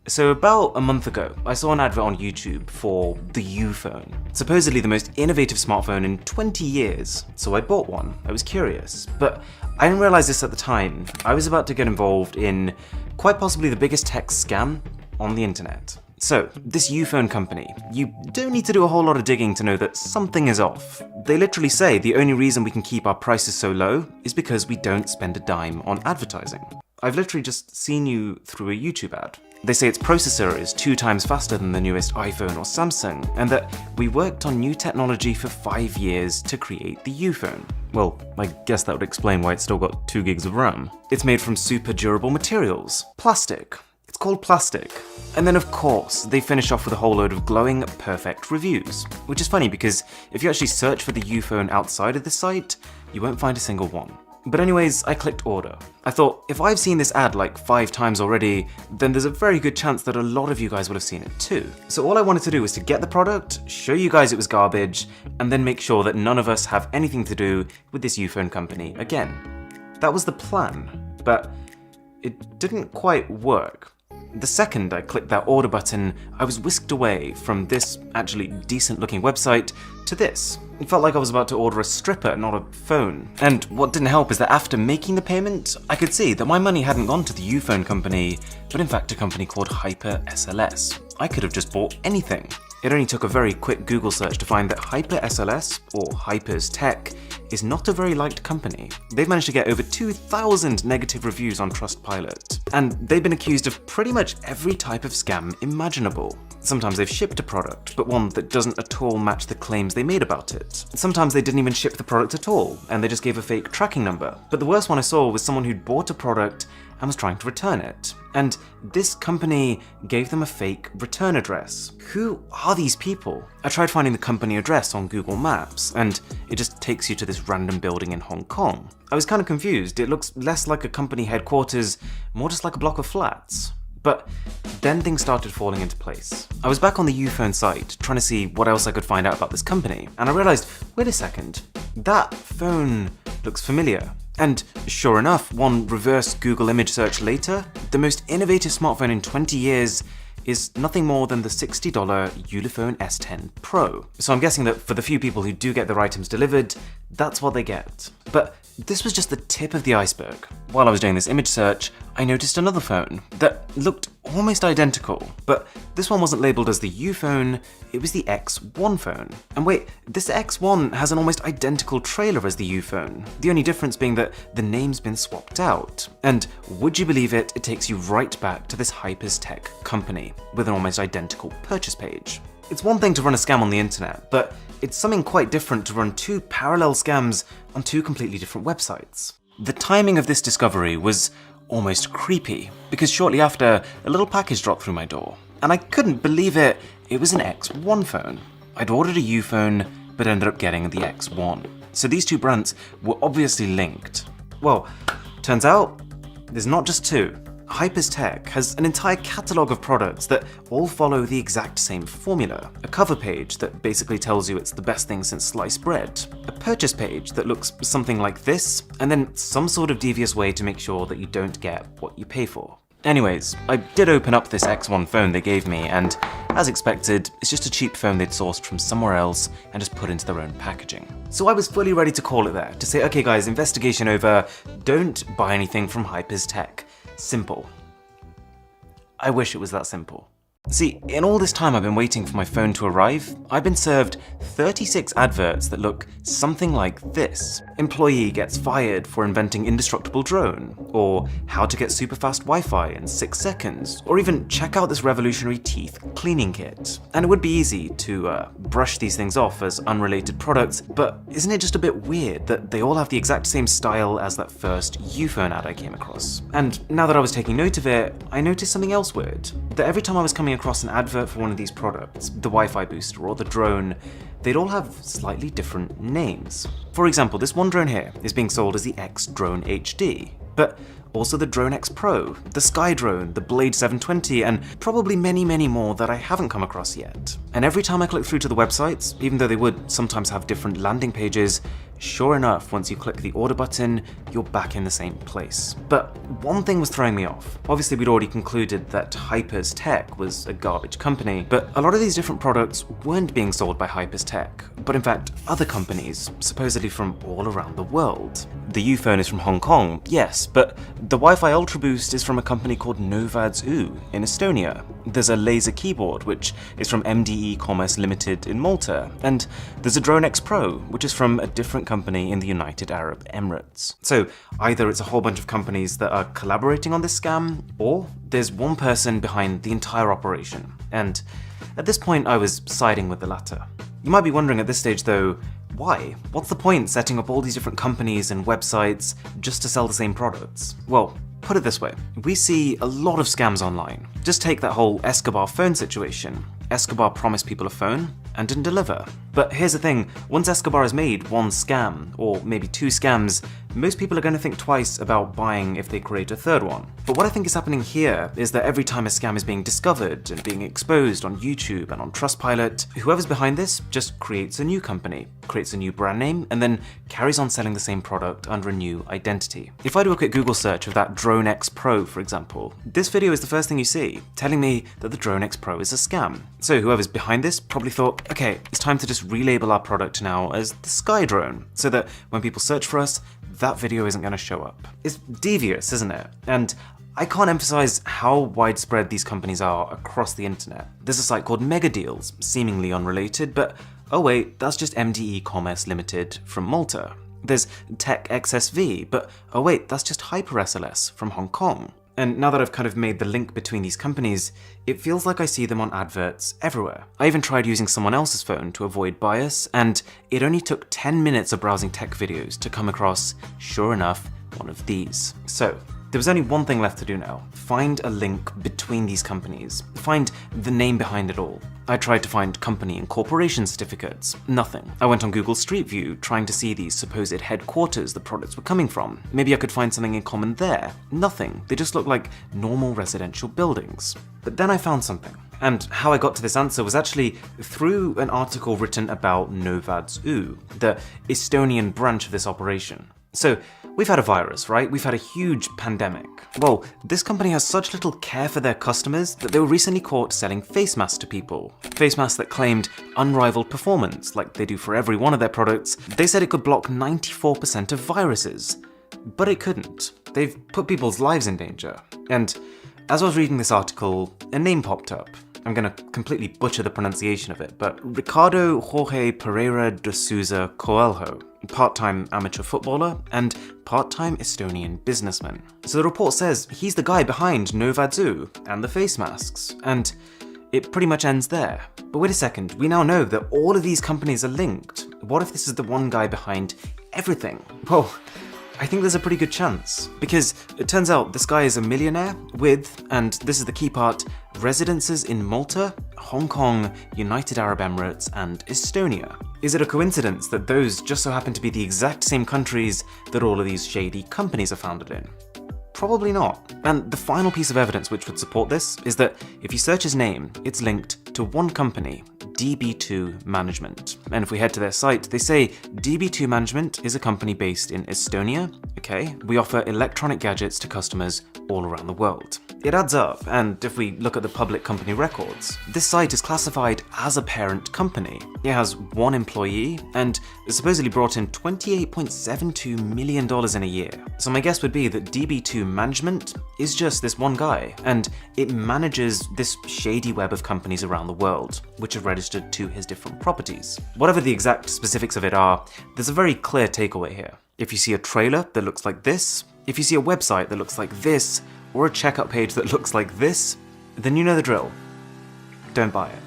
So about a month ago, I saw an advert on YouTube for the uPhone, supposedly the most innovative smartphone in 20 years. So I bought one. I was curious, but I didn't realize this at the time. I was about to get involved in quite possibly the biggest tech scam on the internet. So, this uPhone company, you don't need to do a whole lot of digging to know that something is off. They literally say the only reason we can keep our prices so low is because we don't spend a dime on advertising. I've literally just seen you through a YouTube ad. They say its processor is 2 times faster than the newest iPhone or Samsung, and that we worked on new technology for 5 years to create the uPhone. Well, I guess that would explain why it's still got 2 gigs of RAM. It's made from super durable materials. Plastic. It's called plastic. And then of course, they finish off with a whole load of glowing, perfect reviews. Which is funny because if you actually search for the uPhone outside of this site, you won't find a single one. But anyways, I clicked order. I thought, if I've seen this ad like 5 times already, then there's a very good chance that a lot of you guys will have seen it too. So all I wanted to do was to get the product, show you guys it was garbage, and then make sure that none of us have anything to do with this uPhone company again. That was the plan, but it didn't quite work. The second I clicked that order button, I was whisked away from this actually decent looking website to this. It felt like I was about to order a stripper, not a phone. And what didn't help is that after making the payment, I could see that my money hadn't gone to the uPhone company, but in fact a company called Hyper SLS. I could have just bought anything. It only took a very quick Google search to find that Hyper SLS, or Hyper's Tech, is not a very liked company. They've managed to get over 2,000 negative reviews on Trustpilot, and they've been accused of pretty much every type of scam imaginable. Sometimes they've shipped a product, but one that doesn't at all match the claims they made about it. Sometimes they didn't even ship the product at all, and they just gave a fake tracking number. But the worst one I saw was someone who'd bought a product and was trying to return it. And this company gave them a fake return address. Who are these people? I tried finding the company address on Google Maps, and it just takes you to this random building in Hong Kong. I was kind of confused. It looks less like a company headquarters, more just like a block of flats. But then things started falling into place. I was back on the uPhone site, trying to see what else I could find out about this company, and I realized, wait a second, that phone looks familiar. And sure enough, one reverse Google image search later, the most innovative smartphone in 20 years is nothing more than the $60 Ulefone S10 Pro. So I'm guessing that for the few people who do get their items delivered, that's what they get. But this was just the tip of the iceberg. While I was doing this image search, I noticed another phone that looked almost identical, but this one wasn't labeled as the uPhone, it was the X1 phone. And wait, this X1 has an almost identical trailer as the uPhone, the only difference being that the name's been swapped out. And would you believe it, it takes you right back to this Hyper's Tech company with an almost identical purchase page. It's one thing to run a scam on the internet, but it's something quite different to run 2 parallel scams on 2 completely different websites. The timing of this discovery was almost creepy, because shortly after, a little package dropped through my door, and I couldn't believe it. It was an X1 phone. I'd ordered a uPhone, but ended up getting the X1. So these 2 brands were obviously linked. Well, turns out, there's not just 2. Hyper's Tech has an entire catalogue of products that all follow the exact same formula. A cover page that basically tells you it's the best thing since sliced bread. A purchase page that looks something like this, and then some sort of devious way to make sure that you don't get what you pay for. Anyways, I did open up this X1 phone they gave me, and as expected, it's just a cheap phone they'd sourced from somewhere else and just put into their own packaging. So I was fully ready to call it there, to say, okay guys, investigation over, don't buy anything from Hyper's Tech. Simple. I wish it was that simple. See, in all this time I've been waiting for my phone to arrive, I've been served 36 adverts that look something like this. Employee gets fired for inventing indestructible drone, or how to get super fast Wi-Fi in 6 seconds, or even check out this revolutionary teeth cleaning kit. And it would be easy to brush these things off as unrelated products, but isn't it just a bit weird that they all have the exact same style as that first uPhone ad I came across? And now that I was taking note of it, I noticed something else weird. That every time I was coming across an advert for one of these products, the Wi-Fi booster or the drone, they'd all have slightly different names. For example, this one drone here is being sold as the X Drone HD, but also the Drone X Pro, the Sky Drone, the Blade 720, and probably many, many more that I haven't come across yet. And every time I click through to the websites, even though they would sometimes have different landing pages, sure enough, once you click the order button, you're back in the same place. But one thing was throwing me off. Obviously, we'd already concluded that Hypers Tech was a garbage company, but a lot of these different products weren't being sold by Hypers Tech, but in fact, other companies, supposedly from all around the world. The uPhone is from Hong Kong, yes, but the Wi-Fi Ultra Boost is from a company called Mrwhosetheboss in Estonia. There's a laser keyboard, which is from MDE Commerce Limited in Malta, and there's a Drone X Pro, which is from a different company in the United Arab Emirates. So either it's a whole bunch of companies that are collaborating on this scam, or there's one person behind the entire operation. And at this point, I was siding with the latter. You might be wondering at this stage though, why? What's the point setting up all these different companies and websites just to sell the same products? Well, put it this way, we see a lot of scams online. Just take that whole Escobar phone situation. Escobar promised people a phone and didn't deliver. But here's the thing, once Escobar has made one scam, or maybe two scams, most people are going to think twice about buying if they create a third one. But what I think is happening here is that every time a scam is being discovered and being exposed on YouTube and on Trustpilot, whoever's behind this just creates a new company, creates a new brand name, and then carries on selling the same product under a new identity. If I do a quick Google search of that Drone X Pro, for example, this video is the first thing you see, telling me that the Drone X Pro is a scam. So whoever's behind this probably thought, okay, it's time to just relabel our product now as the Sky Drone, so that when people search for us, that video isn't going to show up. It's devious, isn't it? And I can't emphasize how widespread these companies are across the internet. There's a site called Mega Deals, seemingly unrelated, but oh wait, that's just MDE Commerce Limited from Malta. There's Tech XSV, but oh wait, that's just Hyper SLS from Hong Kong. And now that I've kind of made the link between these companies, it feels like I see them on adverts everywhere. I even tried using someone else's phone to avoid bias, and it only took 10 minutes of browsing tech videos to come across, sure enough, one of these. So, there was only one thing left to do now. Find a link between these companies. Find the name behind it all. I tried to find company and corporation certificates. Nothing. I went on Google Street View trying to see these supposed headquarters the products were coming from. Maybe I could find something in common there. Nothing. They just look like normal residential buildings. But then I found something. And how I got to this answer was actually through an article written about Mrwhosetheboss, the Estonian branch of this operation. So, we've had a virus, right? We've had a huge pandemic. Well, this company has such little care for their customers that they were recently caught selling face masks to people. Face masks that claimed unrivaled performance, like they do for every one of their products. They said it could block 94% of viruses, but it couldn't. They've put people's lives in danger. And as I was reading this article, a name popped up. I'm gonna completely butcher the pronunciation of it, but Ricardo Jorge Pereira de Souza Coelho, part-time amateur footballer and part-time Estonian businessman. So the report says he's the guy behind Mrwhosetheboss and the face masks, and it pretty much ends there. But wait a second, we now know that all of these companies are linked. What if this is the one guy behind everything? Well, I think there's a pretty good chance, because it turns out this guy is a millionaire with, and this is the key part, residences in Malta, Hong Kong, United Arab Emirates, and Estonia. Is it a coincidence that those just so happen to be the exact same countries that all of these shady companies are founded in? Probably not. And the final piece of evidence which would support this is that if you search his name, it's linked to one company, DB2 Management. And if we head to their site, they say DB2 Management is a company based in Estonia. Okay, we offer electronic gadgets to customers all around the world. It adds up, and if we look at the public company records, this site is classified as a parent company. It has one employee, and supposedly brought in $28.72 million in a year. So my guess would be that DB2 Management is just this one guy, and it manages this shady web of companies around the world, which are registered to his different properties. Whatever the exact specifics of it are, there's a very clear takeaway here. If you see a trailer that looks like this, if you see a website that looks like this, or a checkout page that looks like this, then you know the drill. Don't buy it.